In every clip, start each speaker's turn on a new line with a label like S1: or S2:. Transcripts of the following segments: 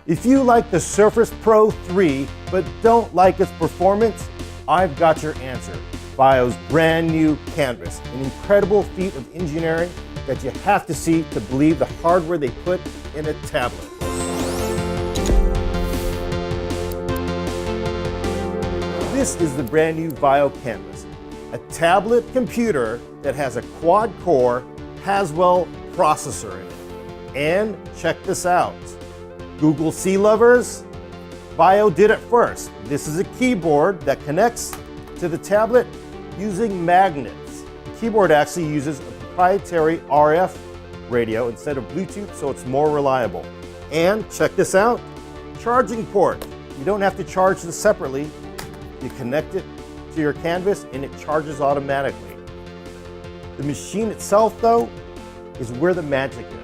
S1: If you like the Surface Pro 3 but don't like its performance, I've got your answer. Vaio's brand new Canvas, an incredible feat of engineering that you have to see to believe the hardware they put in a tablet. This is the brand new Vaio Canvas, a tablet computer that has a quad-core Haswell processor in it. And check this out. Google C lovers, Vaio did it first. This is a keyboard that connects to the tablet using magnets. The keyboard actually uses a proprietary RF radio instead of Bluetooth, so it's more reliable. And check this out, charging port. You don't have to charge this separately. You connect it to your Canvas and it charges automatically. The machine itself, though, is where the magic is.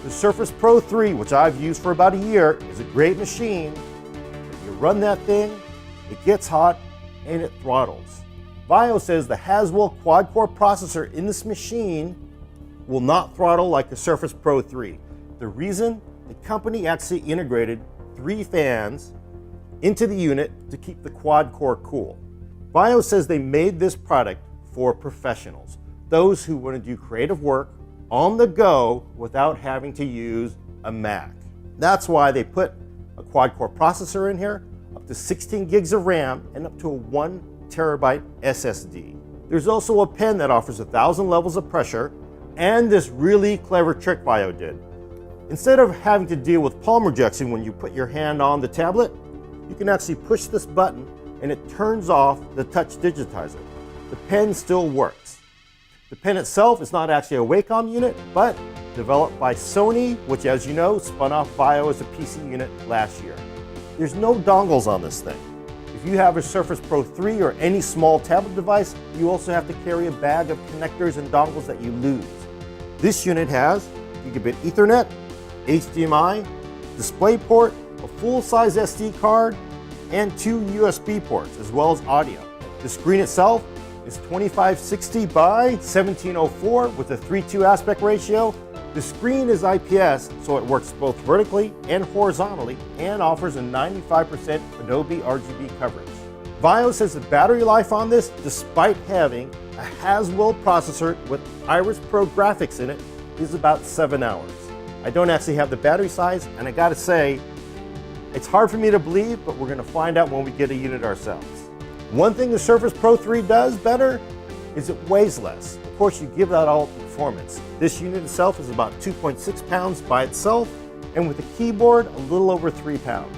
S1: The Surface Pro 3, which I've used for about a year, is a great machine. You run that thing, it gets hot, and it throttles. Vaio says the Haswell quad-core processor in this machine will not throttle like the Surface Pro 3. The reason? The company actually integrated 3 fans into the unit to keep the quad-core cool. Vaio says they made this product for professionals, those who want to do creative work on the go without having to use a Mac. That's why they put a quad-core processor in here, up to 16 gigs of RAM, and up to a 1 terabyte SSD. There's also a pen that offers 1,000 levels of pressure, and this really clever trick Vaio did. Instead of having to deal with palm rejection when you put your hand on the tablet, you can actually push this button and it turns off the touch digitizer. The pen still works. The pen itself is not actually a Wacom unit, but developed by Sony, which, as you know, spun off Vaio as a PC unit last year. There's no dongles on this thing. If you have a Surface Pro 3 or any small tablet device, you also have to carry a bag of connectors and dongles that you lose. This unit has gigabit Ethernet, HDMI, DisplayPort, a full-size SD card, and 2 USB ports, as well as audio. The screen itself is 2560 by 1704 with a 3:2 aspect ratio. The screen is IPS, so it works both vertically and horizontally, and offers a 95% Adobe RGB coverage. Vaio says the battery life on this, despite having a Haswell processor with Iris Pro graphics in it, is about 7 hours. I don't actually have the battery size, and I gotta say, it's hard for me to believe, but we're gonna find out when we get a unit ourselves. One thing the Surface Pro 3 does better is it weighs less. Of course, you give that all performance. This unit itself is about 2.6 pounds by itself, and with the keyboard, a little over 3 pounds.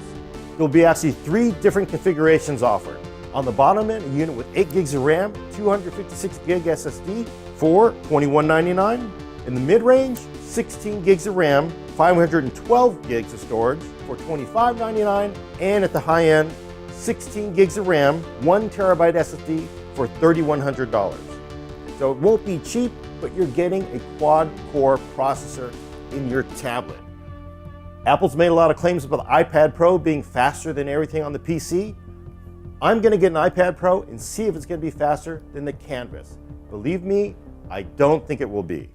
S1: There'll be actually 3 different configurations offered. On the bottom end, a unit with 8 gigs of RAM, 256 gig SSD for $21.99. In the mid-range, 16 gigs of RAM, 512 gigs of storage for $25.99, and at the high end, 16 gigs of RAM, 1 terabyte SSD for $3,100. So it won't be cheap, but you're getting a quad-core processor in your tablet. Apple's made a lot of claims about the iPad Pro being faster than everything on the PC. I'm gonna get an iPad Pro and see if it's gonna be faster than the Canvas. Believe me, I don't think it will be.